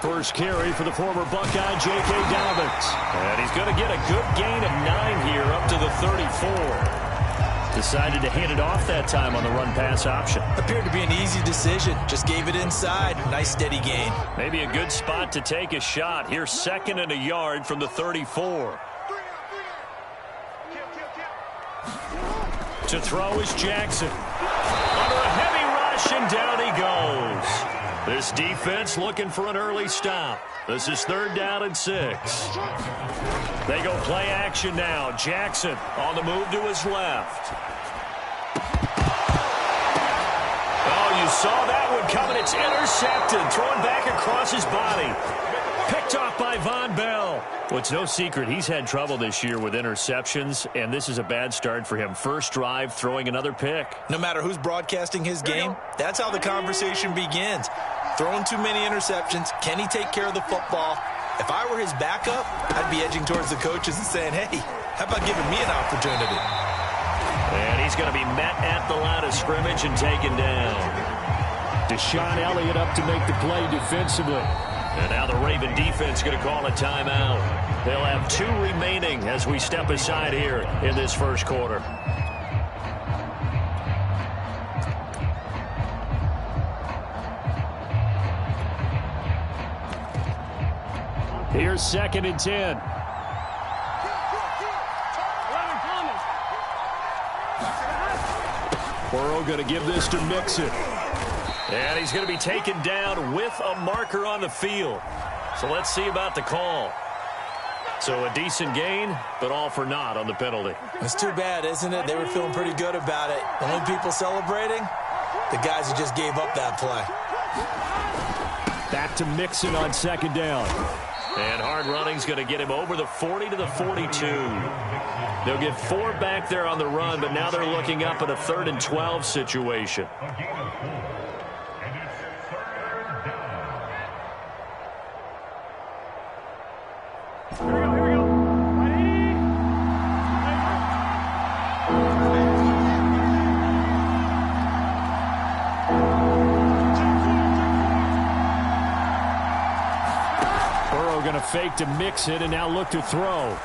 first carry for the former Buckeye, J.K. Dobbins. And he's going to get a good gain of 9 here up to the 34. Decided to hand it off that time on the run-pass option. Appeared to be an easy decision. Just gave it inside. Nice steady gain. Maybe a good spot to take a shot. Here's 2nd and a yard from the 34. To throw is Jackson. Under a heavy rush, and down he goes. This defense looking for an early stop. This is 3rd down and 6. They go play action now. Jackson on the move to his left. Oh, you saw that one coming. It's intercepted. Thrown back across his body. Picked off by Von Bell. Well, it's no secret he's had trouble this year with interceptions, and this is a bad start for him. First drive, throwing another pick. No matter who's broadcasting his game, that's how the conversation begins. Throwing too many interceptions. Can he take care of the football? If I were his backup, I'd be edging towards the coaches and saying, hey, how about giving me an opportunity? And he's going to be met at the line of scrimmage and taken down. Deshaun Elliott up to make the play defensively. And now the Raven defense going to call a timeout. They'll have 2 remaining as we step aside here in this first quarter. Here's 2nd and 10. Burrow going to give this to Mixon. And he's going to be taken down with a marker on the field. So let's see about the call. So a decent gain, but all for naught on the penalty. It's too bad, isn't it? They were feeling pretty good about it. The only people celebrating, the guys who just gave up that play. Back to Mixon on 2nd down. And hard running's going to get him over the 40 to the 42. They'll get 4 back there on the run, but now they're looking up at a 3rd and 12 situation. Fake to Mixon and now look to throw.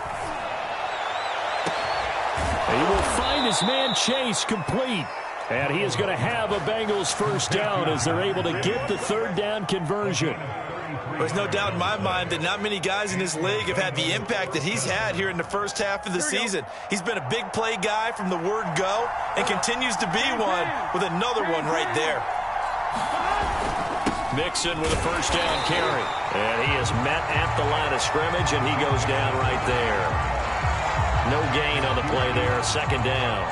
He will find his man Chase complete. And he is going to have a Bengals first down as they're able to get the 3rd down conversion. There's no doubt in my mind that not many guys in this league have had the impact that he's had here in the first half of the season. He's been a big play guy from the word go and continues to be one with another one right there. Mixon with a first down carry. And he is met at the line of scrimmage, and he goes down right there. No gain on the play there. 2nd down.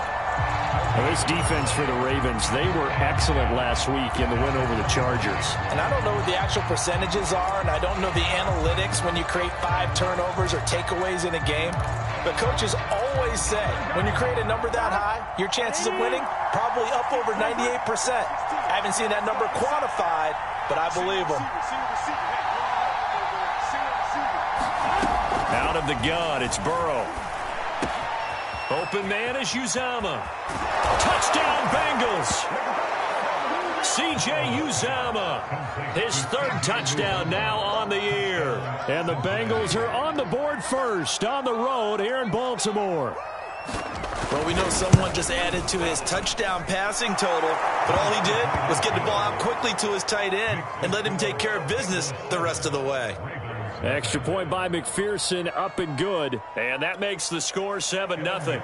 Well, this defense for the Ravens, they were excellent last week in the win over the Chargers. And I don't know what the actual percentages are, and I don't know the analytics when you create 5 turnovers or takeaways in a game. But coaches always say, when you create a number that high, your chances of winning probably up over 98%. I haven't seen that number quantified, but I believe them. Out of the gun, it's Burrow. Open man is Uzama. Touchdown, Bengals. C.J. Uzama. His 3rd touchdown now on the year. And the Bengals are on the board first on the road here in Baltimore. Well, we know someone just added to his touchdown passing total, but all he did was get the ball out quickly to his tight end and let him take care of business the rest of the way. Extra point by McPherson, up and good. And that makes the score 7-0.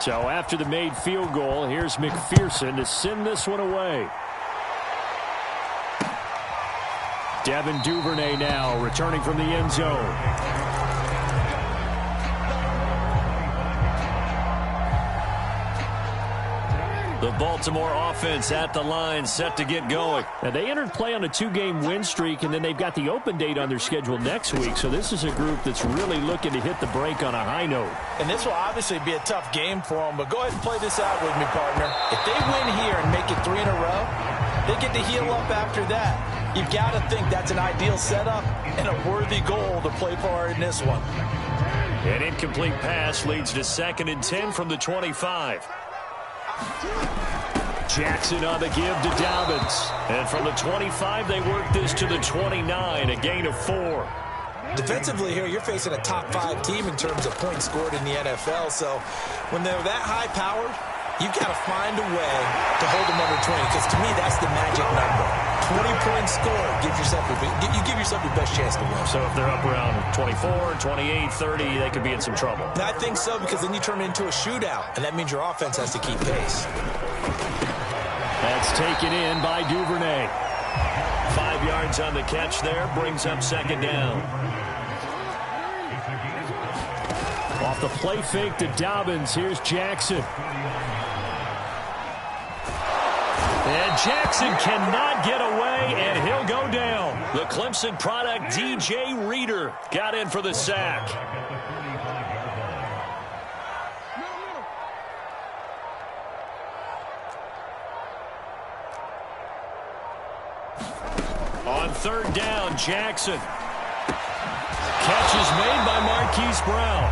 So after the made field goal, here's McPherson to send this one away. Devin Duvernay now returning from the end zone. The Baltimore offense at the line, set to get going. Now, they entered play on a 2-game win streak, and then they've got the open date on their schedule next week. So this is a group that's really looking to hit the break on a high note. And this will obviously be a tough game for them, but go ahead and play this out with me, partner. If they win here and make it 3 in a row, they get to heal up after that. You've got to think that's an ideal setup and a worthy goal to play for in this one. An incomplete pass leads to 2nd and 10 from the 25. Jackson on the give to Dobbins. And from the 25, they work this to the 29, a gain of 4. Defensively here, you're facing a top 5 team in terms of points scored in the NFL. So when they're that high-powered, you got to find a way to hold them under 20, because to me, that's the magic number. 20 points scored, you give yourself your best chance to win. So if they're up around 24, 28, 30, they could be in some trouble. I think so, because then you turn it into a shootout, and that means your offense has to keep pace. That's taken in by Duvernay. 5 yards on the catch there, brings up second down. Off the play fake to Dobbins, here's Jackson. And Jackson cannot get away, and he'll go down. The Clemson product, DJ Reader, got in for the sack. On third down, Jackson. Catch is made by Marquise Brown.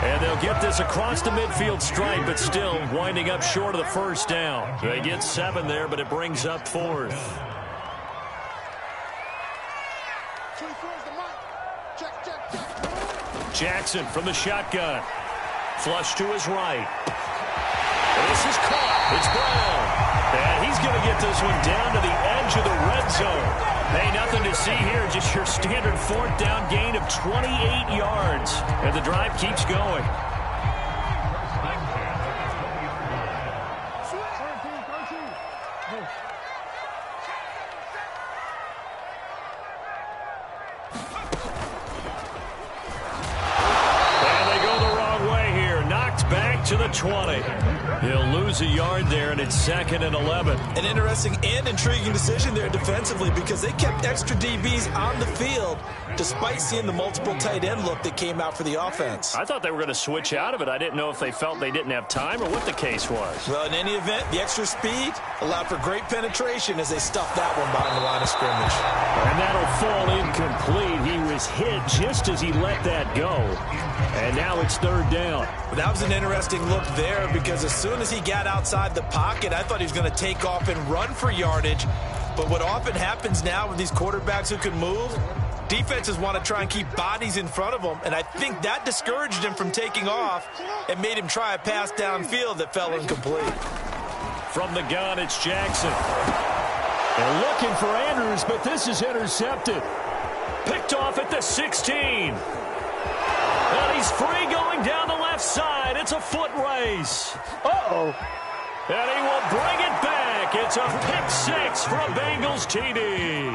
And they'll get this across the midfield stripe, but still winding up short of the first down. They get 7 there, but it brings up 4th. Jackson from the shotgun. Flush to his right. This is caught. It's Brown. And he's going to get this one down to the edge of the red zone. Hey, nothing to see here. Just your standard 4th down gain of 28 yards. And the drive keeps going. And they go the wrong way here. Knocked back to the 20. He'll lose a yard there, and it's 2nd and 11. An interesting and intriguing decision there defensively, because they kept extra DBs on the field despite seeing the multiple tight end look that came out for the offense. I thought they were going to switch out of it. I didn't know if they felt they didn't have time or what the case was. Well, in any event, the extra speed allowed for great penetration as they stuffed that one behind the line of scrimmage. And that'll fall incomplete. He was hit just as he let that go. And now it's 3rd down. Well, that was an interesting look there, because as soon as he got outside the pocket, I thought he was going to take off and run for yardage. But what often happens now with these quarterbacks who can move, defenses want to try and keep bodies in front of them, and I think that discouraged him from taking off and made him try a pass downfield that fell incomplete. From the gun, it's Jackson. They're looking for Andrews, but this is intercepted. Picked off at the 16. And he's free going down the left side. It's a foot race. Uh-oh. And he will bring it back. It's a pick 6 for a Bengals TD.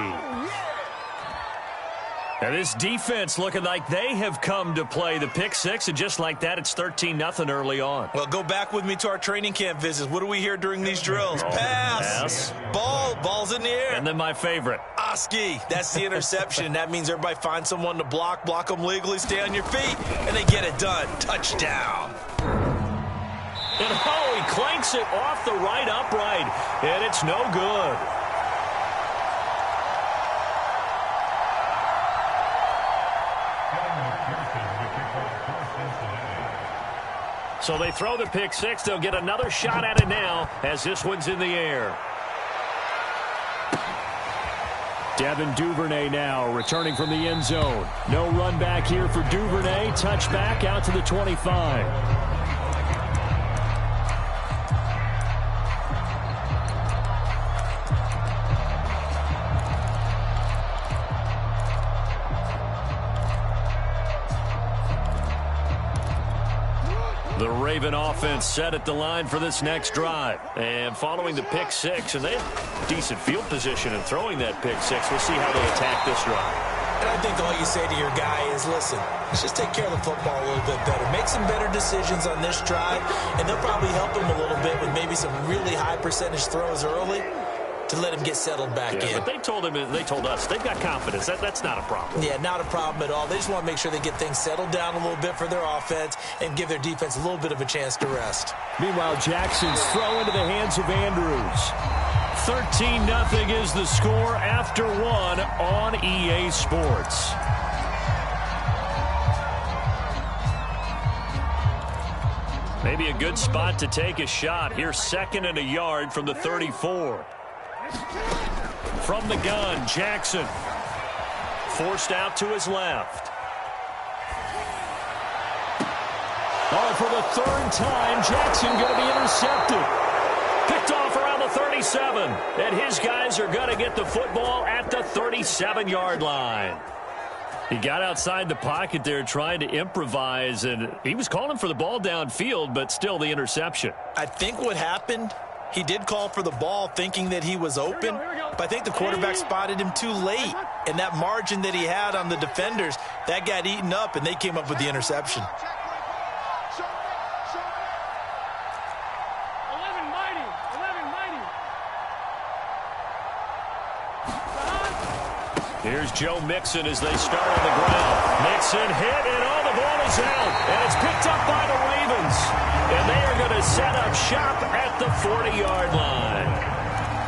And this defense looking like they have come to play the pick 6, and just like that, it's 13-0 early on. Well, go back with me to our training camp visits. What do we hear during these drills? Pass. Ball's in the air. And then my favorite. Oski. That's the interception. That means everybody finds someone to block them legally, stay on your feet, and they get it done. Touchdown. And he clanks it off the right upright, and it's no good. So they throw the pick 6. They'll get another shot at it now as this one's in the air. Devin Duvernay now returning from the end zone. No run back here for Duvernay. Touchback out to the 25. The Raven offense set at the line for this next drive. And following the pick 6, and they have decent field position in throwing that pick 6. We'll see how they attack this drive. And I think all you say to your guy is, listen, let's just take care of the football a little bit better. Make some better decisions on this drive, and they'll probably help him a little bit with maybe some really high percentage throws early to let him get settled back in. But they told us they've got confidence. That's not a problem. Yeah, not a problem at all. They just want to make sure they get things settled down a little bit for their offense and give their defense a little bit of a chance to rest. Meanwhile, Jackson's throw into the hands of Andrews. 13-0 is the score after 1 on EA Sports. Maybe a good spot to take a shot. Here's 2nd and a yard from the 34. From the gun, Jackson. Forced out to his left. Oh, for the 3rd time, Jackson going to be intercepted. Picked off around the 37. And his guys are going to get the football at the 37-yard line. He got outside the pocket there trying to improvise, and he was calling for the ball downfield, but still the interception. I think what happened, he did call for the ball thinking that he was open, but I think the quarterback spotted him too late. And that margin that he had on the defenders, that got eaten up, and they came up with the interception. Here's Joe Mixon as they start on the ground. Mixon hit, and all the ball is out. And it's picked up by the Ravens. And they are going to set up shop at the 40-yard line.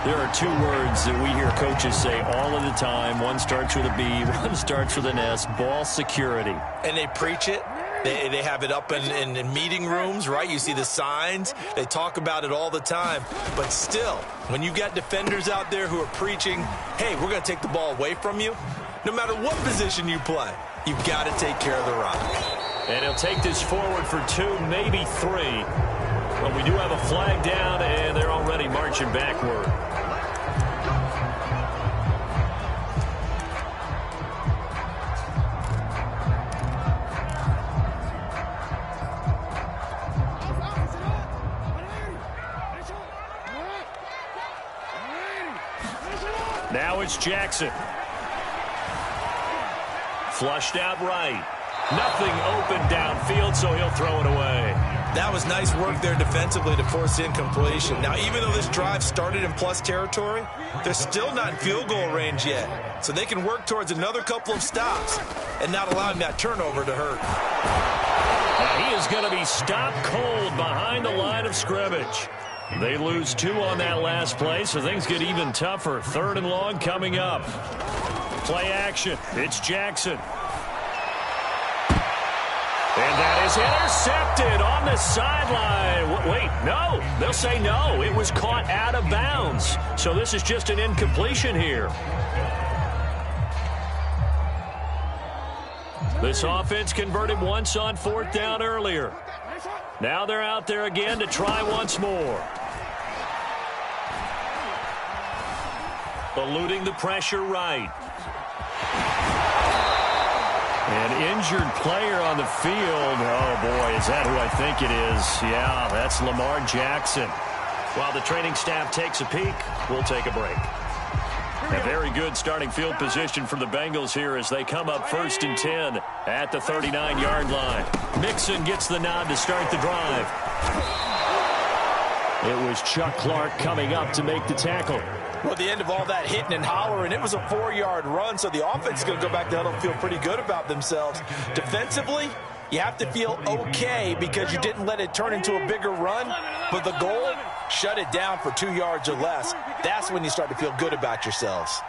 There are 2 words that we hear coaches say all of the time. One starts with a B, one starts with an S. Ball security. And they preach it. They have it up in meeting rooms, right? You see the signs. They talk about it all the time. But still, when you've got defenders out there who are preaching, hey, we're going to take the ball away from you, no matter what position you play, you've got to take care of the rock. And he'll take this forward for 2, maybe 3. But we do have a flag down, and they're already marching backward. Now it's Jackson. Flushed out right. Nothing open downfield, so he'll throw it away. That was nice work there defensively to force incompletion. Now, even though this drive started in plus territory, they're still not in field goal range yet. So they can work towards another couple of stops and not allowing that turnover to hurt. Now he is going to be stopped cold behind the line of scrimmage. They lose 2 on that last play, so things get even tougher. 3rd and long coming up. Play action. It's Jackson. And that is intercepted on the sideline. Wait, no. They'll say no. It was caught out of bounds. So this is just an incompletion here. This offense converted once on 4th down earlier. Now they're out there again to try once more. Eluding the pressure right. An injured player on the field. Oh, boy, is that who I think it is? Yeah, that's Lamar Jackson. While the training staff takes a peek, we'll take a break. A very good starting field position for the Bengals here as they come up 1st and 10 at the 39-yard line. Mixon gets the nod to start the drive. It was Chuck Clark coming up to make the tackle. Well, at the end of all that hitting and hollering, it was a 4-yard run, so the offense is going to go back to huddle and feel pretty good about themselves. Defensively, you have to feel okay because you didn't let it turn into a bigger run, but the goal, shut it down for 2 yards or less. That's when you start to feel good about yourselves.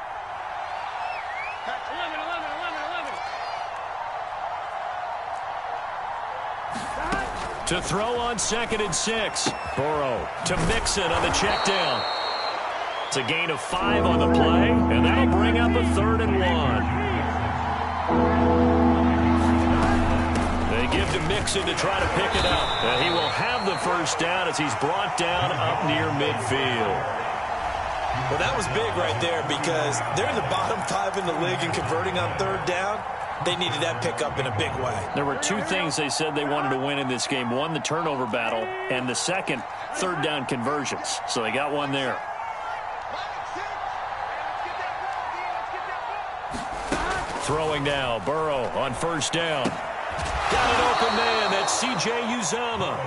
To throw on 2nd and 6. Burrow to Mixon on the check down. It's a gain of 5 on the play, and that'll bring up a 3rd and 1. They give to Mixon to try to pick it up. And he will have the 1st down as he's brought down up near midfield. Well, that was big right there because they're in the bottom 5 in the league and converting on 3rd down. They needed that pickup in a big way. There were 2 things they said they wanted to win in this game. One, the turnover battle, and the second, 3rd down conversions. So they got one there. Throwing now, Burrow on 1st down. Got an open man, that's C.J. Uzomah.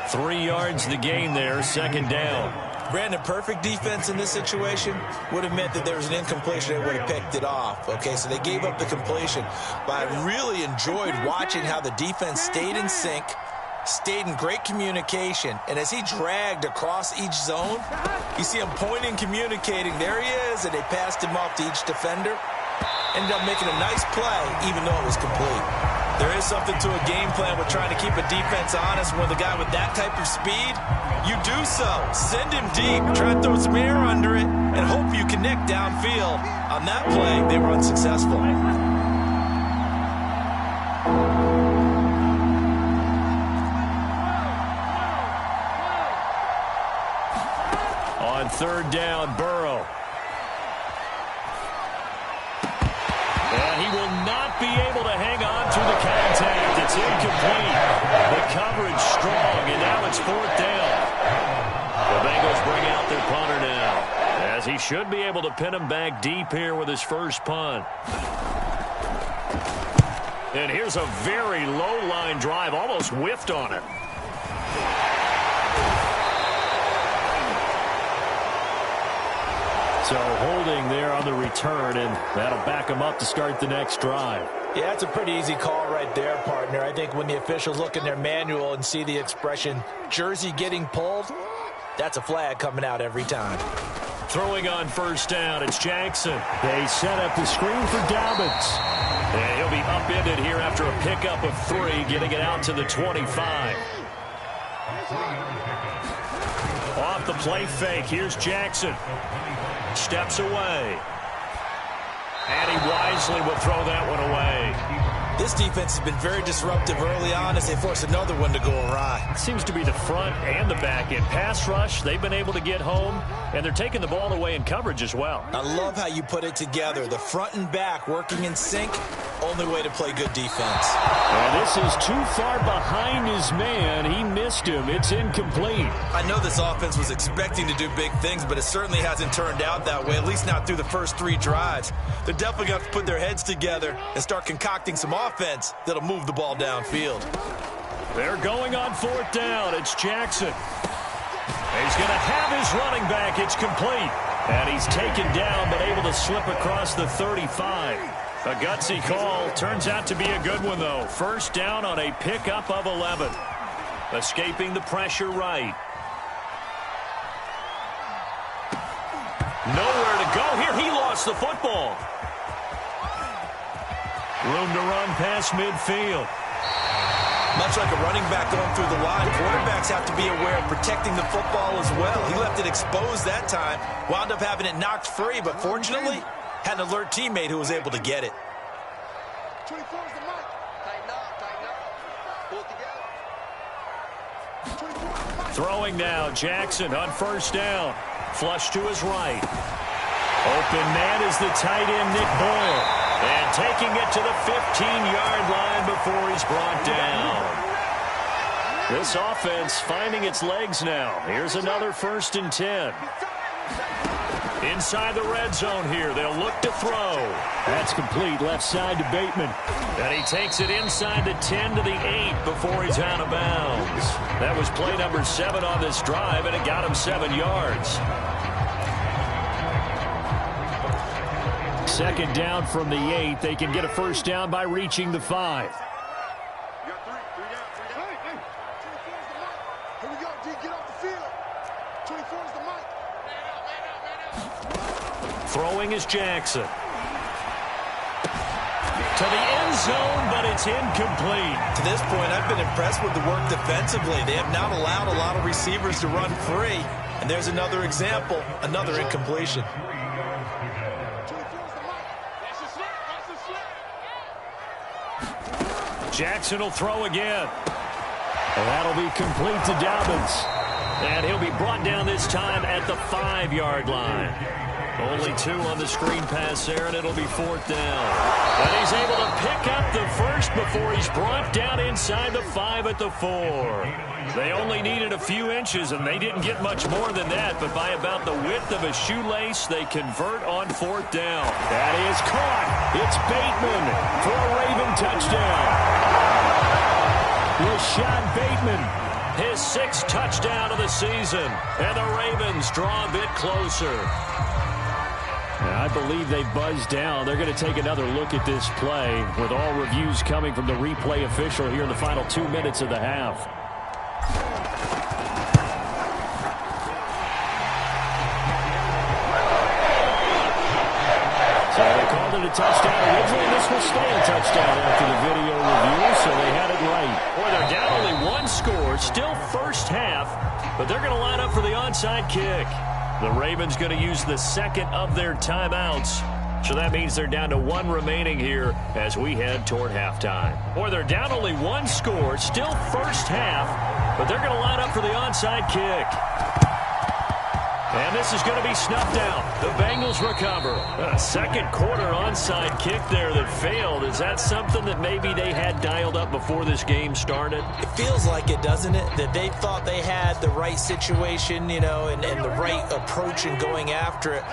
3 yards the gain there, 2nd down. Brandon, perfect defense in this situation would have meant that there was an incompletion. They would have picked it off. Okay, so they gave up the completion. But I really enjoyed watching how the defense stayed in sync, stayed in great communication, and as he dragged across each zone, you see him pointing, communicating. There he is, and they passed him off to each defender. Ended up making a nice play, even though it was complete. There is something to a game plan with trying to keep a defense honest. When the guy with that type of speed, you do so. Send him deep, try to throw some air under it, and hope you connect downfield. On that play, they were unsuccessful. On third down, Burrow. And he will not be able to hang on to the contact. It's incomplete. The coverage strong, and now it's fourth down. The Bengals bring out their punter now, as he should be able to pin him back deep here with his first punt. And here's a very low-line drive, almost whiffed on it. So holding there on the return, and that'll back him up to start the next drive. Yeah, that's a pretty easy call right there, partner. I think when the officials look in their manual and see the expression, jersey getting pulled, that's a flag coming out every time. Throwing on first down, it's Jackson. They set up the screen for Dobbins. And he'll be upended here after a pickup of 3, getting it out to the 25. Off the play fake, here's Jackson. Steps away. And he wisely will throw that one away. This defense has been very disruptive early on as they force another one to go awry. Seems to be the front and the back end. Pass rush, they've been able to get home, and they're taking the ball away in coverage as well. I love how you put it together. The front and back working in sync, only way to play good defense. And this is too far behind his man. He missed him. It's incomplete. I know this offense was expecting to do big things, but it certainly hasn't turned out that way, at least not through the first 3 drives. They're definitely going to have to put their heads together and start concocting some offense that'll move the ball downfield. They're going on fourth down. It's Jackson. He's going to have his running back. It's complete. And he's taken down but able to slip across the 35. A gutsy call. Turns out to be a good one, though. First down on a pickup of 11. Escaping the pressure right. Nowhere to go here. He lost the football. Room to run past midfield. Much like a running back going through the line, quarterbacks have to be aware of protecting the football as well. He left it exposed that time, wound up having it knocked free, but fortunately, had an alert teammate who was able to get it. 24 is the mic. Tighten up. Pull it together. Throwing now, Jackson on first down. Flush to his right. Open man is the tight end, Nick Boyle. And taking it to the 15-yard line before he's brought down. This offense finding its legs now. Here's another 1st and 10. Inside the red zone here. They'll look to throw. That's complete left side to Bateman. And he takes it inside the 10 to the 8 before he's out of bounds. That was play number 7 on this drive, and it got him 7 yards. Second down from the 8. They can get a first down by reaching the 5. Here we go, D, get off the field. 24 is the mic. Throwing is Jackson. To the end zone, but it's incomplete. To this point, I've been impressed with the work defensively. They have not allowed a lot of receivers to run free. And there's another example, another incompletion. Jackson will throw again. And that'll be complete to Dobbins. And he'll be brought down this time at the 5-yard line. Only 2 on the screen pass there, and it'll be 4th down. But he's able to pick up the first before he's brought down inside the 5 at the 4. They only needed a few inches, and they didn't get much more than that. But by about the width of a shoelace, they convert on 4th down. That is caught. It's Bateman for a Raven touchdown. Rashad Bateman, his 6th touchdown of the season. And the Ravens draw a bit closer. I believe they buzzed down. They're going to take another look at this play with all reviews coming from the replay official here in the final 2 minutes of the half. So they called it a touchdown. Originally, this will stay a touchdown after the video review. so they had it right. Boy, they're down only one score, still first half, but they're going to line up for the onside kick. The Ravens going to use the second of their timeouts. So that means they're down to one remaining here as we head toward halftime. Boy, they're down only one score, still first half, but they're going to line up for the onside kick. And this is going to be snuffed out. The Bengals recover. A second quarter onside kick there that failed. Is that something that maybe they had dialed up before this game started? It feels like it, doesn't it? That they thought they had the right situation, and the right approach in going after it.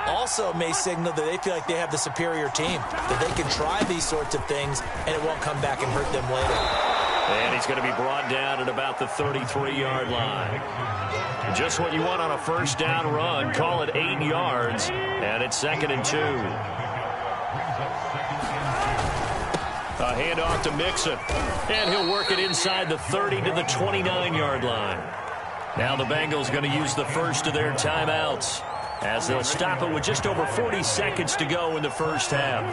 Also may signal that they feel like they have the superior team, that they can try these sorts of things and it won't come back and hurt them later. And he's going to be brought down at about the 33-yard line. Just what you want on a first down run. Call it 8 yards, and it's 2nd and 2. A handoff to Mixon, and he'll work it inside the 30 to the 29-yard line. Now the Bengals going to use the first of their timeouts, as they'll stop it with just over 40 seconds to go in the first half.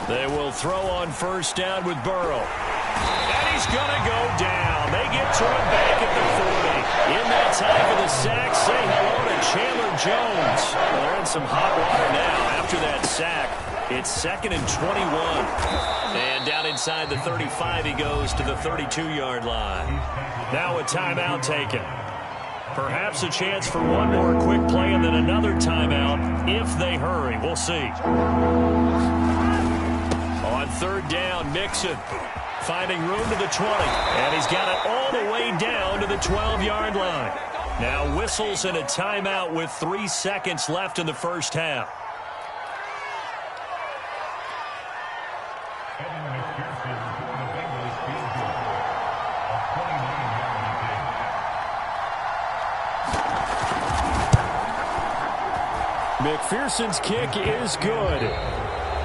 They will throw on first down with Burrow. And he's going to go down. They get to him back at the 40. In that time for the sack, say hello to Chandler Jones. Well, they're in some hot water now after that sack. It's 2nd and 21. And down inside the 35, he goes to the 32-yard line. Now a timeout taken. Perhaps a chance for one more quick play and then another timeout if they hurry. We'll see. On third down, Mixon finding room to the 20. And he's got it all the way down to the 12-yard line. Now whistles and a timeout with 3 seconds left in the first half. McPherson's kick is good.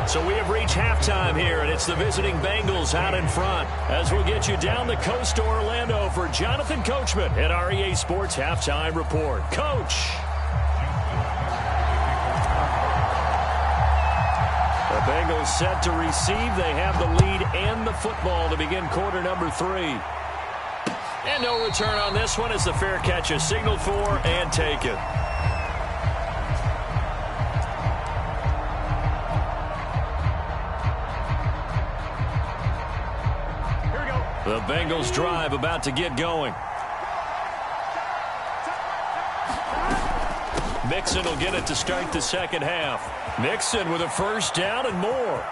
So we have reached halftime here, and it's the visiting Bengals out in front. As we'll get you down the coast to Orlando for Jonathan Coachman at our EA Sports Halftime Report. Coach. The Bengals set to receive. They have the lead and the football to begin quarter number 3. And no return on this one as the fair catch is signaled for and taken. The Bengals drive about to get going. Mixon will get it to start the second half. Mixon with a first down and more.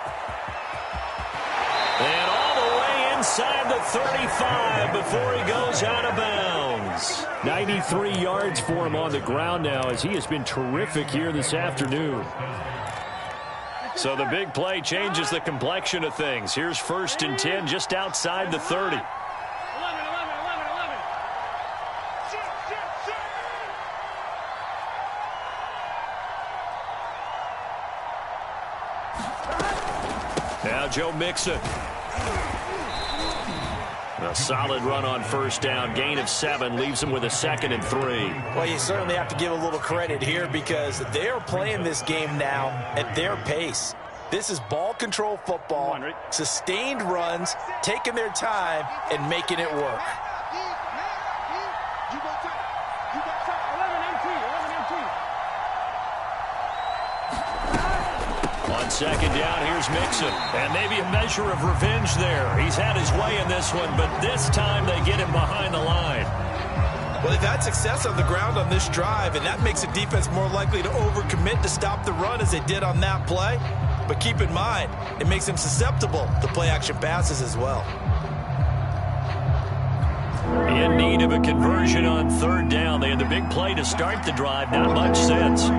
And all the way inside the 35 before he goes out of bounds. 93 yards for him on the ground now as he has been terrific here this afternoon. So the big play changes the complexion of things. Here's 1st and 10 just outside the 30. Now Joe Mixon. A solid run on first down. Gain of 7 leaves him with a 2nd and 3. Well, you certainly have to give a little credit here because they are playing this game now at their pace. This is ball control football, sustained runs, taking their time, and making it work. On second down, here's Mixon. And maybe a measure of revenge there. He's had his way in this one, but this time they get him behind the line. Well, they've had success on the ground on this drive, and that makes the defense more likely to overcommit to stop the run as they did on that play. But keep in mind, it makes them susceptible to play-action passes as well. In need of a conversion on third down. They had the big play to start the drive. Not much sense.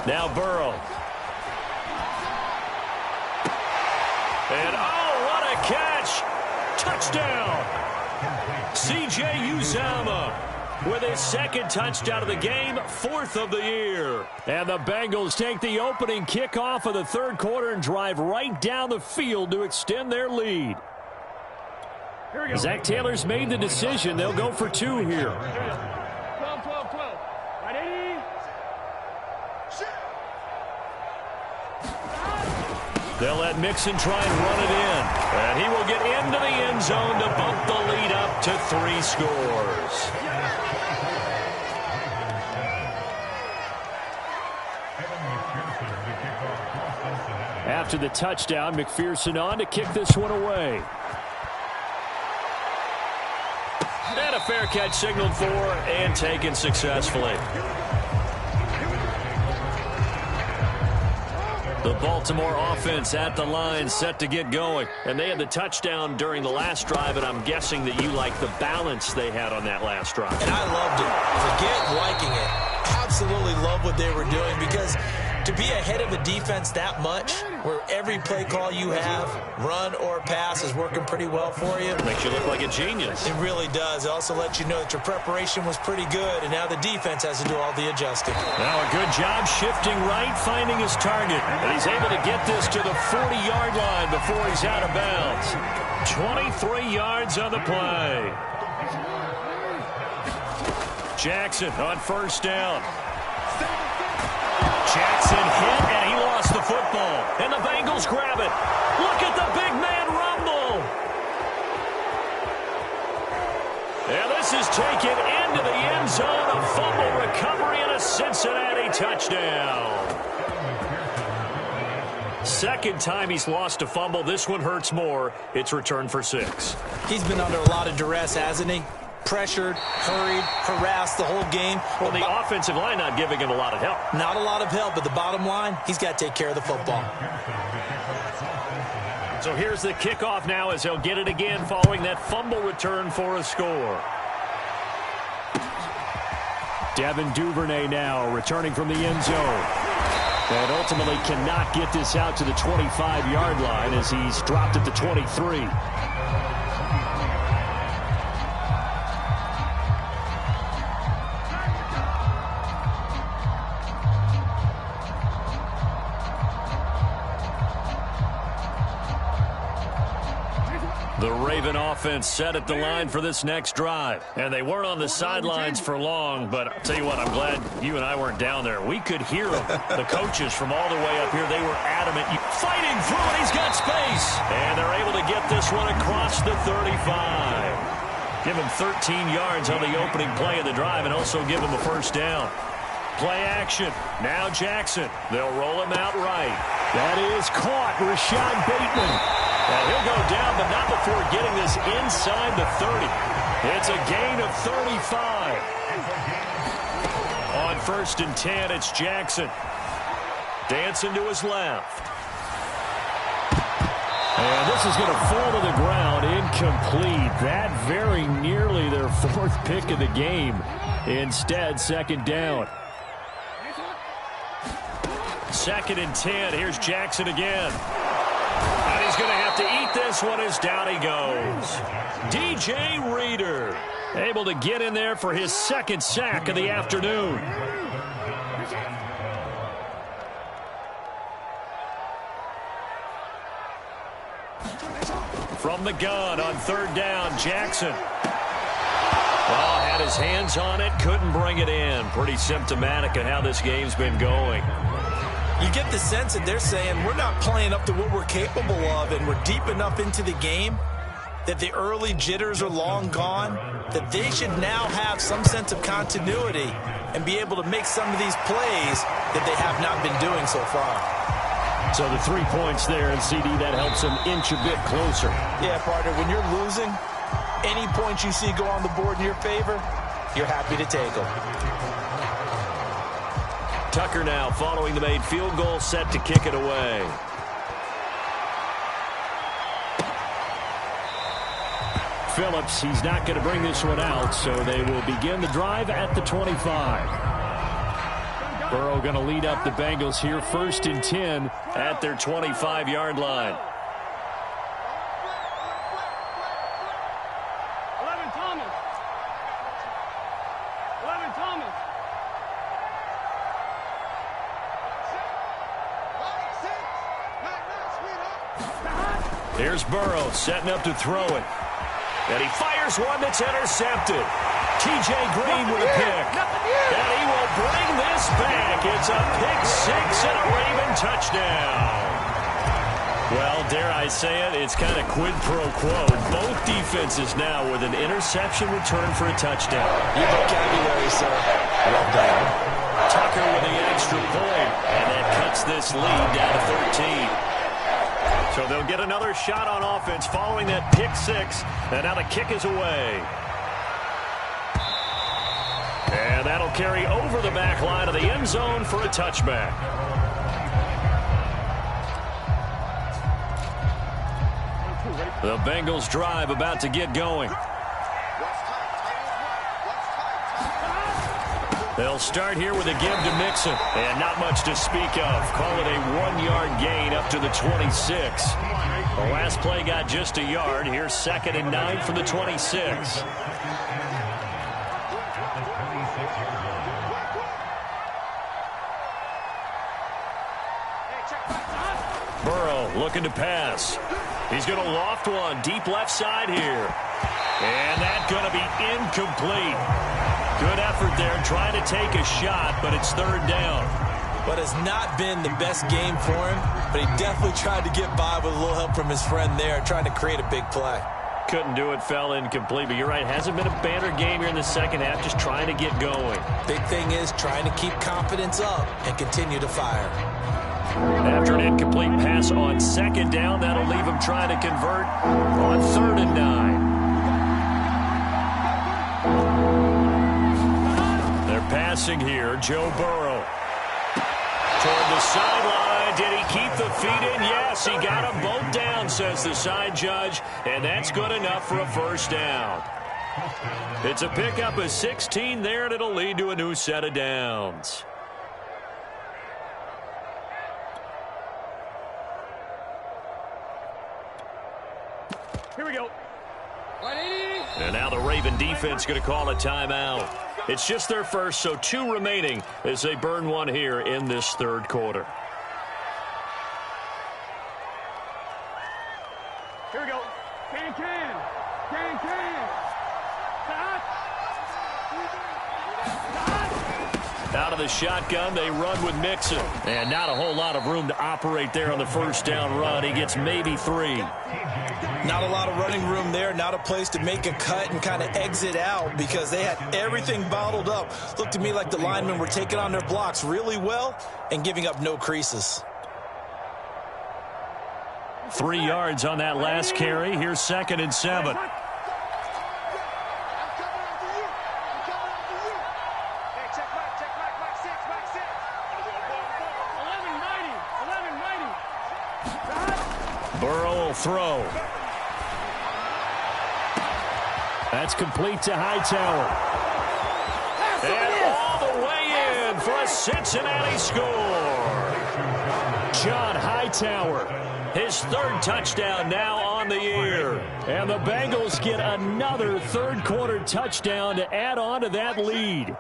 Now Burrow. And oh, what a catch. Touchdown. C.J. Uzomah. with his second touchdown of the game, fourth of the year. And the Bengals take the opening kickoff of the third quarter and drive right down the field to extend their lead. Zach Taylor's made the decision. They'll go for two here. 12, 12, 12. Ready? They'll let Mixon try and run it in. And he will get into the end zone to bump the lead up to 3 scores. After the touchdown, McPherson on to kick this one away. And a fair catch signaled for and taken successfully. The Baltimore offense at the line, set to get going. And they had the touchdown during the last drive, and I'm guessing that you like the balance they had on that last drive. And I loved it. Forget liking it. Absolutely love what they were doing, because to be ahead of a defense that much, where every play call you have, run or pass, is working pretty well for you. Makes you look like a genius. It really does. It also lets you know that your preparation was pretty good, and now the defense has to do all the adjusting. Now a good job shifting right, finding his target. And he's able to get this to the 40-yard line before he's out of bounds. 23 yards on the play. Jackson on first down. Jackson hit, and he lost the football. And the Bengals grab it. Look at the big man rumble. And this is taken into the end zone. A fumble recovery and a Cincinnati touchdown. Second time he's lost a fumble. This one hurts more. It's returned for 6. He's been under a lot of duress, hasn't he? Pressured, hurried, harassed the whole game. Well, the offensive line not giving him a lot of help. Not a lot of help, but the bottom line, he's got to take care of the football. So here's the kickoff now as he'll get it again following that fumble return for a score. Devin Duvernay now returning from the end zone. And ultimately cannot get this out to the 25-yard line as he's dropped at the 23. The Raven offense set at the line for this next drive. And they weren't on the sidelines for long, but I'll tell you what, I'm glad you and I weren't down there. We could hear them. The coaches from all the way up here, they were adamant. Fighting through it, he's got space. And they're able to get this one across the 35. Give him 13 yards on the opening play of the drive and also give him a first down. Play action. Now Jackson. They'll roll him out right. That is caught. Rashad Bateman. And he'll go down, but not before getting this inside the 30. It's a gain of 35. On 1st and 10, it's Jackson. Dancing to his left. And this is going to fall to the ground, incomplete. That very nearly their 4th pick of the game. Instead, 2nd down. 2nd and 10. Here's Jackson again. And he's going to have to eat this one as down he goes. DJ Reader able to get in there for his 2nd sack of the afternoon. From the gun on 3rd down, Jackson. Well, had his hands on it, couldn't bring it in. Pretty symptomatic of how this game's been going. You get the sense that they're saying we're not playing up to what we're capable of, and we're deep enough into the game that the early jitters are long gone, that they should now have some sense of continuity and be able to make some of these plays that they have not been doing so far. So the 3 points there, and CD, that helps them inch a bit closer. Yeah, partner, when you're losing, any points you see go on the board in your favor, you're happy to take them. Tucker now following the made field goal, set to kick it away. Phillips, he's not going to bring this one out, so they will begin the drive at the 25. Burrow going to lead up the Bengals here, 1st and 10 at their 25-yard line. 11, Thomas. Here's Burrow setting up to throw it. And he fires one that's intercepted. T.J. Green with a pick. And he will bring this back. It's a pick six and a Raven touchdown. Well, dare I say it, it's kind of quid pro quo. Both defenses now with an interception return for a touchdown. Your vocabulary, sir. Well done. Tucker with the extra point, and that cuts this lead down to 13. So they'll get another shot on offense following that pick six, and now the kick is away. And that'll carry over the back line of the end zone for a touchback. The Bengals drive about to get going. They'll start here with a give to Mixon. And not much to speak of. Call it a 1-yard gain up to the 26. The last play got just a yard. Here's 2nd and 9 from the 26. Burrow looking to pass. He's going to loft one deep left side here. And that's going to be incomplete. Good effort there trying to take a shot, but it's 3rd down. But it's not been the best game for him, but he definitely tried to get by with a little help from his friend there, trying to create a big play. Couldn't do it, fell incomplete, but you're right. Hasn't been a banner game here in the second half, just trying to get going. Big thing is trying to keep confidence up and continue to fire. After an incomplete pass on 2nd down, that'll leave him trying to convert on 3rd and 9. They're passing here. Joe Burrow. Toward the sideline. Did he keep the feet in? Yes, he got them both down, says the side judge. And that's good enough for a 1st down. It's a pickup of 16 there, and it'll lead to a new set of downs. Here we go. And now the Raven defense going to call a timeout. It's just their first, so 2 remaining as they burn one here in this 3rd quarter. Here we go. Can. Stop. Out of the shotgun, they run with Mixon. And not a whole lot of room to operate there on the 1st down run. He gets maybe 3. Not a lot of running room there, not a place to make a cut and kind of exit out because they had everything bottled up. Looked to me like the linemen were taking on their blocks really well and giving up no creases. 3 yards on that last carry. Here's 2nd and 7. Burrow will throw. That's complete to Hightower. And all the way in for a Cincinnati score. John Hightower, his 3rd touchdown now on the year. And the Bengals get another 3rd quarter touchdown to add on to that lead.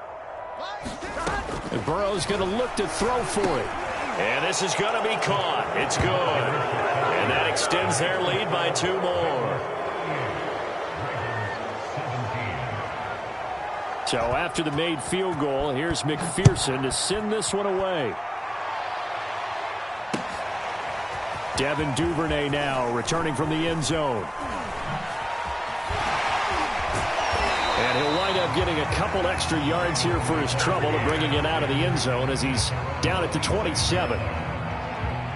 And Burrow's going to look to throw for it. And this is going to be caught. It's good. And that extends their lead by 2 more. So after the made field goal, here's McPherson to send this one away. Devin Duvernay now returning from the end zone. And he'll wind up getting a couple extra yards here for his trouble and bringing it out of the end zone as he's down at the 27.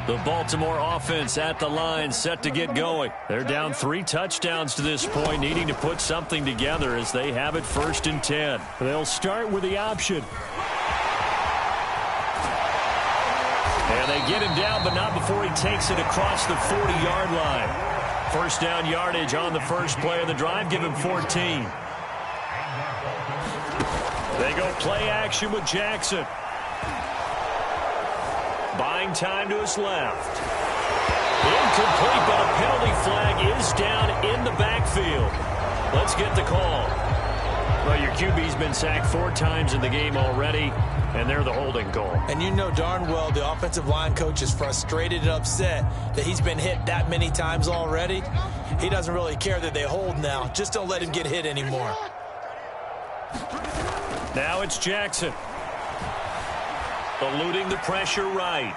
The Baltimore offense at the line set to get going. They're down 3 touchdowns to this point, needing to put something together as they have it 1st and 10. They'll start with the option. And they get him down, but not before he takes it across the 40-yard line. 1st down yardage on the first play of the drive, give him 14. They go play action with Jackson. Buying time to his left. Incomplete, but a penalty flag is down in the backfield. Let's get the call. Well, you're Your QB's been sacked 4 times in the game already, and they're the holding call. And you know darn well the offensive line coach is frustrated and upset that he's been hit that many times already. He doesn't really care that they hold now. Just don't let him get hit anymore. Now it's Jackson. Eluding the pressure right.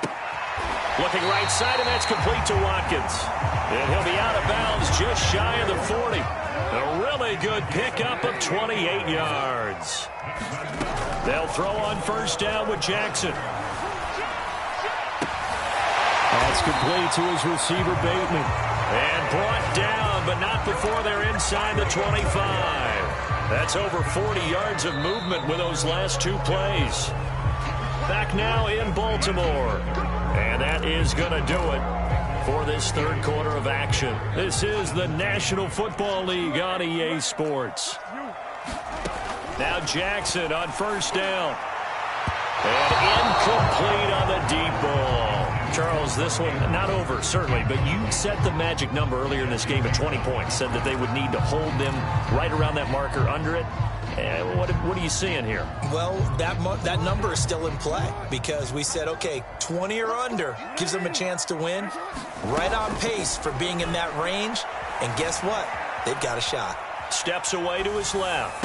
Looking right side, and that's complete to Watkins. And he'll be out of bounds just shy of the 40. A really good pickup of 28 yards. They'll throw on first down with Jackson. That's complete to his receiver, Bateman. And brought down, but not before they're inside the 25. That's over 40 yards of movement with those last 2 plays. Back now in Baltimore. And that is going to do it for this third quarter of action. This is the National Football League on EA Sports. Now Jackson on first down. And incomplete on the deep ball. Charles, this one not over, certainly, but you set the magic number earlier in this game at 20 points. Said that they would need to hold them right around that marker under it. What are you seeing here? Well, that number is still in play because we said, okay, 20 or under gives them a chance to win. Right on pace for being in that range. And guess what? They've got a shot. Steps away to his left.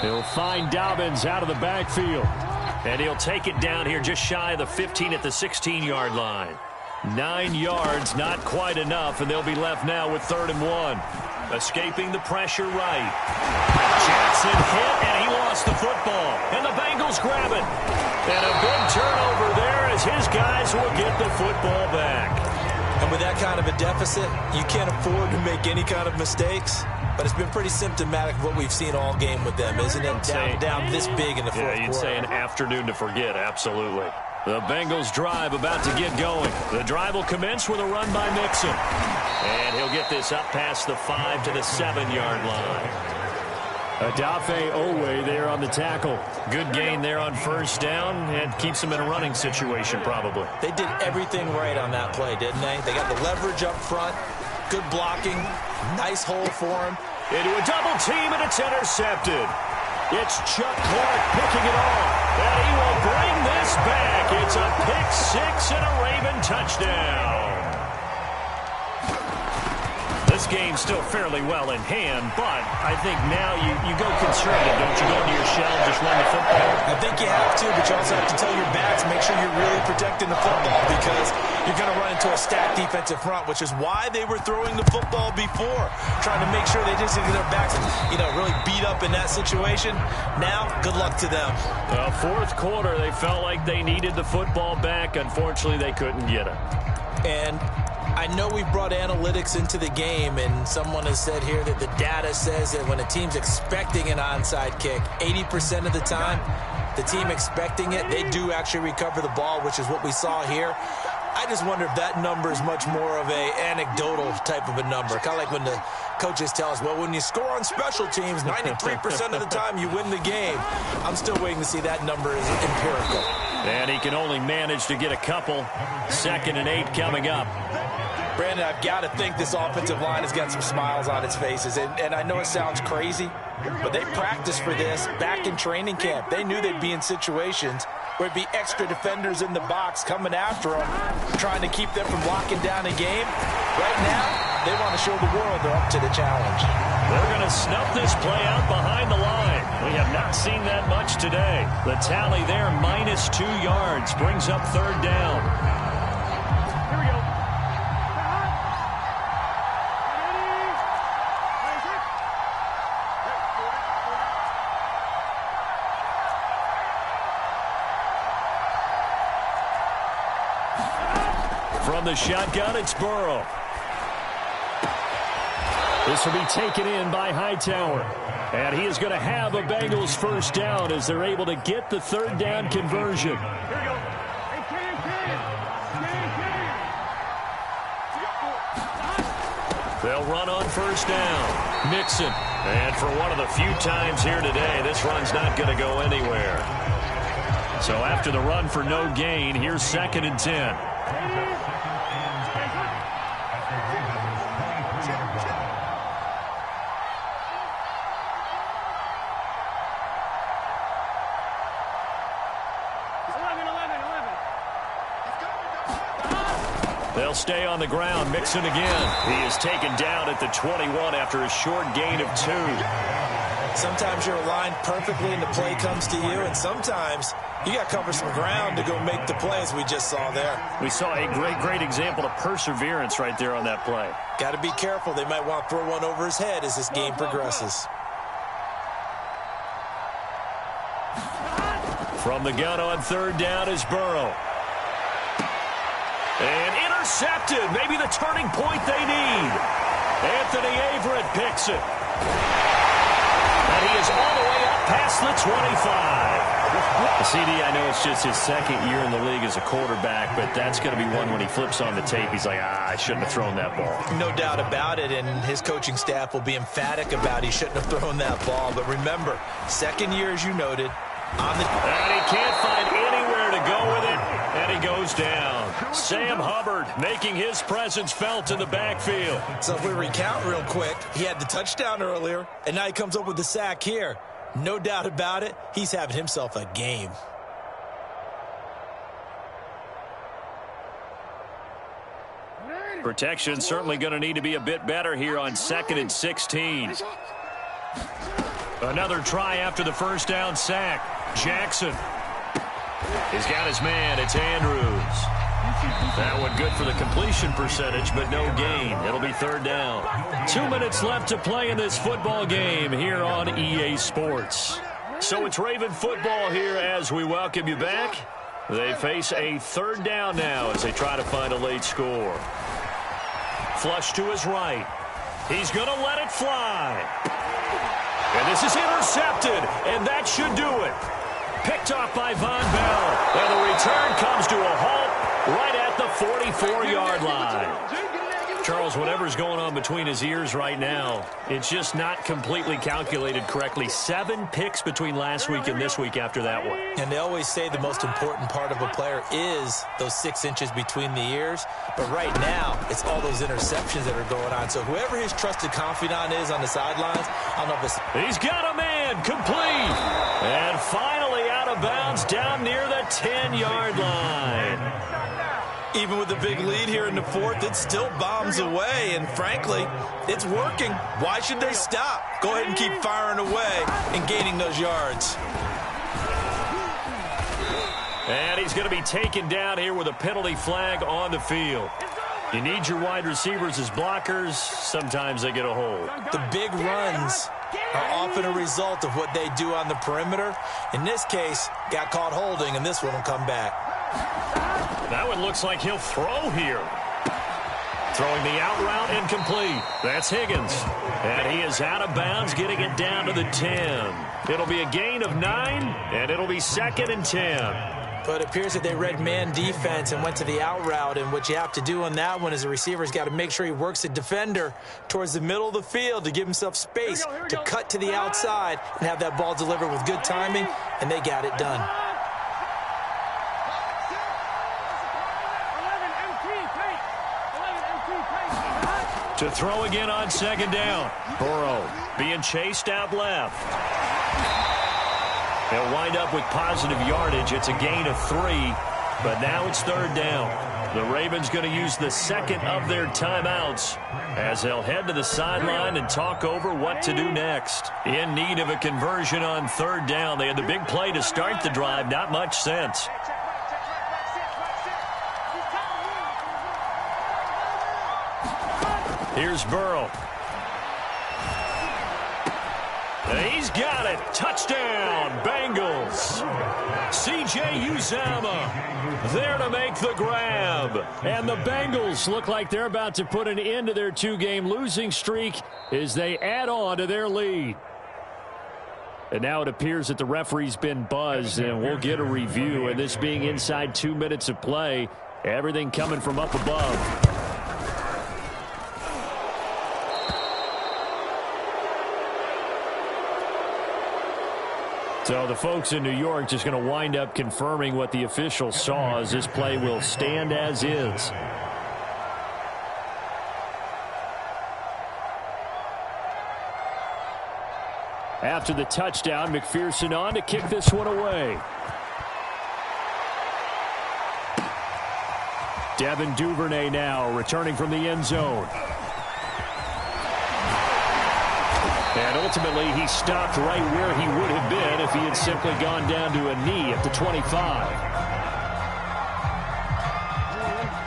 He'll find Dobbins out of the backfield. And he'll take it down here just shy of the 15 at the 16-yard line. 9 yards, not quite enough, and they'll be left now with 3rd and 1. Escaping the pressure right. Jackson hit, and he lost the football. And the Bengals grab it. And a big turnover there as his guys will get the football back. And with that kind of a deficit, you can't afford to make any kind of mistakes. But it's been pretty symptomatic of what we've seen all game with them, isn't it? Down this big in the fourth quarter. Yeah, you'd say an afternoon to forget, absolutely. The Bengals drive about to get going. The drive will commence with a run by Mixon. And he'll get this up past the 5 to the 7-yard line. Adafe Owe there on the tackle. Good gain there on first down and keeps them in a running situation probably. They did everything right on that play, didn't they? They got the leverage up front, good blocking, nice hole for him. Into a double team, and it's intercepted. It's Chuck Clark picking it off, and he will bring this back. It's a pick 6 and a Raven touchdown. This game's still fairly well in hand, but I think now you go conservative, don't you? Go into your shell and just run the football. I think you have to, but you also have to tell your backs, make sure you're really protecting the football because you're going to run into a stacked defensive front, which is why they were throwing the football before, trying to make sure they just get their backs, really beat up in that situation. Now, good luck to them. Fourth quarter, they felt like they needed the football back. Unfortunately, they couldn't get it. And I know we've brought analytics into the game, and someone has said here that the data says that when a team's expecting an onside kick, 80% of the time, the team expecting it, they do actually recover the ball, which is what we saw here. I just wonder if that number is much more of a anecdotal type of a number. Kind of like when the coaches tell us, well, when you score on special teams, 93% of the time you win the game. I'm still waiting to see that number is empirical. And he can only manage to get a couple. 2nd and 8 coming up. Brandon, I've got to think this offensive line has got some smiles on its faces. And I know it sounds crazy, but they practiced for this back in training camp. They knew they'd be in situations where it'd be extra defenders in the box coming after them, trying to keep them from locking down a game. Right now, they want to show the world they're up to the challenge. They're going to snuff this play out behind the line. We have not seen that much today. The tally there, -2 yards, brings up 3rd down. Here we go. From the shotgun, it's Burrow. This will be taken in by Hightower. And he is going to have a Bengals first down as they're able to get the 3rd down conversion. Here we go. Hey, They'll run on first down. Mixon. And for one of the few times here today, this run's not going to go anywhere. So after the run for no gain, here's 2nd and 10. They'll stay on the ground, mixing again. He is taken down at the 21 after a short gain of 2. Sometimes you're aligned perfectly and the play comes to you, and sometimes you got to cover some ground to go make the play, as we just saw there. We saw a great example of perseverance right there on that play. Got to be careful. They might want to throw one over his head as this game progresses. From the gun on third down is Burrow. And intercepted. Maybe the turning point they need. Anthony Averett picks it. And he is all the way up past the 25. CD, I know it's just his second year in the league as a quarterback, but that's going to be one when he flips on the tape. He's like, I shouldn't have thrown that ball. No doubt about it, and his coaching staff will be emphatic about he shouldn't have thrown that ball. But remember, second year, as you noted, and he can't find anywhere to go with it, and he goes down. Sam Hubbard making his presence felt in the backfield. So if we recount real quick, he had the touchdown earlier, and now he comes up with the sack here. No doubt about it, he's having himself a game. Protection certainly going to need to be a bit better here on 2nd and 16. Another try after the first down sack. Jackson. He's got his man. It's Andrews. That one good for the completion percentage, but no gain. It'll be third down. 2 minutes left to play in this football game here on EA Sports. So it's Raven football here as we welcome you back. They face a third down now as they try to find a late score. Flush to his right. He's going to let it fly. And this is intercepted, and that should do it. Picked off by Von Bell. And the return comes to a halt right at the 44-yard line. Charles, whatever's going on between his ears right now, it's just not completely calculated correctly. 7 picks between last week and this week after that one. And they always say the most important part of a player is those 6 inches between the ears. But right now, it's all those interceptions that are going on. So whoever his trusted confidant is on the sidelines, I don't know if it's... He's got a man, complete. And finally out of bounds down near the 10-yard line. Even with the big lead here in the fourth, it still bombs away, and frankly, it's working. Why should they stop? Go ahead and keep firing away and gaining those yards. And he's going to be taken down here with a penalty flag on the field. You need your wide receivers as blockers. Sometimes they get a hold. The big runs are often a result of what they do on the perimeter. In this case, got caught holding, and this one will come back. That one looks like he'll throw here. Throwing the out route incomplete. That's Higgins. And he is out of bounds, getting it down to the 10. It'll be a gain of 9, and it'll be 2nd and 10. But it appears that they read man defense and went to the out route, and what you have to do on that one is the receiver's got to make sure he works the defender towards the middle of the field to give himself space to cut to the outside and have that ball delivered with good timing, and they got it done. To throw again on 2nd down. Burrow being chased out left. They'll wind up with positive yardage. It's a gain of 3, but now it's 3rd down. The Ravens going to use the second of their timeouts as they'll head to the sideline and talk over what to do next. In need of a conversion on 3rd down. They had the big play to start the drive. Not much sense. Here's Burrow. He's got it. Touchdown, Bengals. C.J. Uzomah there to make the grab. And the Bengals look like they're about to put an end to their 2-game losing streak as they add on to their lead. And now it appears that the referee's been buzzed, and we'll get a review. And this being inside 2 minutes of play, everything coming from up above. So the folks in New York just going to wind up confirming what the officials saw as this play will stand as is. After the touchdown, McPherson on to kick this one away. Devin Duvernay now returning from the end zone. And ultimately, he stopped right where he would have been if he had simply gone down to a knee at the 25.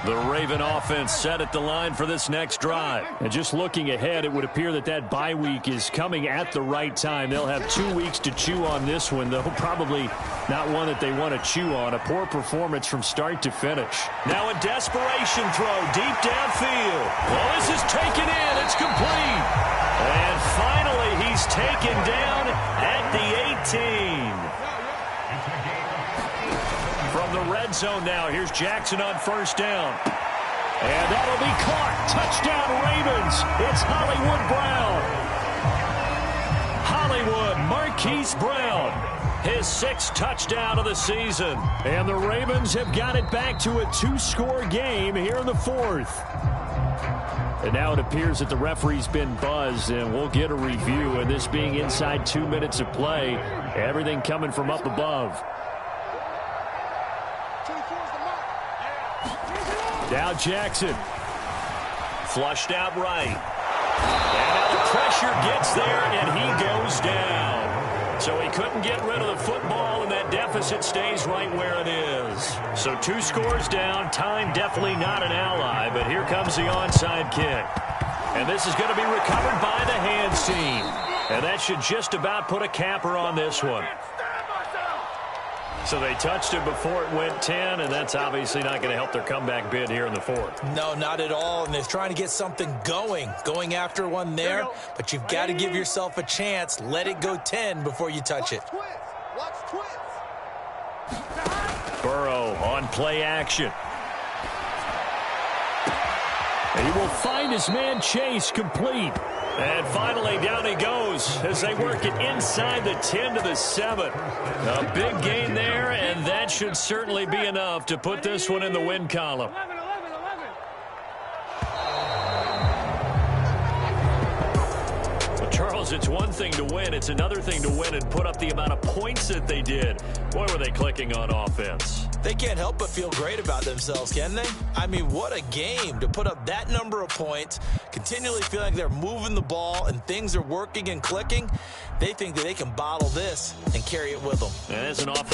The Raven offense set at the line for this next drive. And just looking ahead, it would appear that that bye week is coming at the right time. They'll have 2 weeks to chew on this one, though probably not one that they want to chew on. A poor performance from start to finish. Now a desperation throw deep downfield. Well, this is taken in. It's complete. And finally, he's taken down at the 18. From the red zone now, here's Jackson on first down. And that'll be caught. Touchdown, Ravens. It's Hollywood Brown. Hollywood Marquise Brown. His 6th touchdown of the season. And the Ravens have got it back to a 2-score game here in the 4th. And now it appears that the referee's been buzzed, and we'll get a review. And this being inside 2 minutes of play, everything coming from up above. Now Jackson. Flushed out right. And now the pressure gets there, and he goes down. So he couldn't get rid of the football, and that deficit stays right where it is. So 2 scores down. Time definitely not an ally, but here comes the onside kick. And this is going to be recovered by the hands team. And that should just about put a capper on this one. So they touched it before it went 10, and that's obviously not going to help their comeback bid here in the 4th. No, not at all, and they're trying to get something going after one there, but you've got to give yourself a chance. Let it go 10 before you touch it. Burrow on play action. He will find his man Chase complete. And finally, down he goes as they work it inside the 10 to the 7. A big gain there, and that should certainly be enough to put this one in the win column. Well, Charles, it's one thing to win. It's another thing to win and put up the amount of points that they did. Boy, were they clicking on offense. They can't help but feel great about themselves, can they? I mean, what a game to put up that number of points, continually feeling like they're moving the ball and things are working and clicking. They think that they can bottle this and carry it with them. And as an offense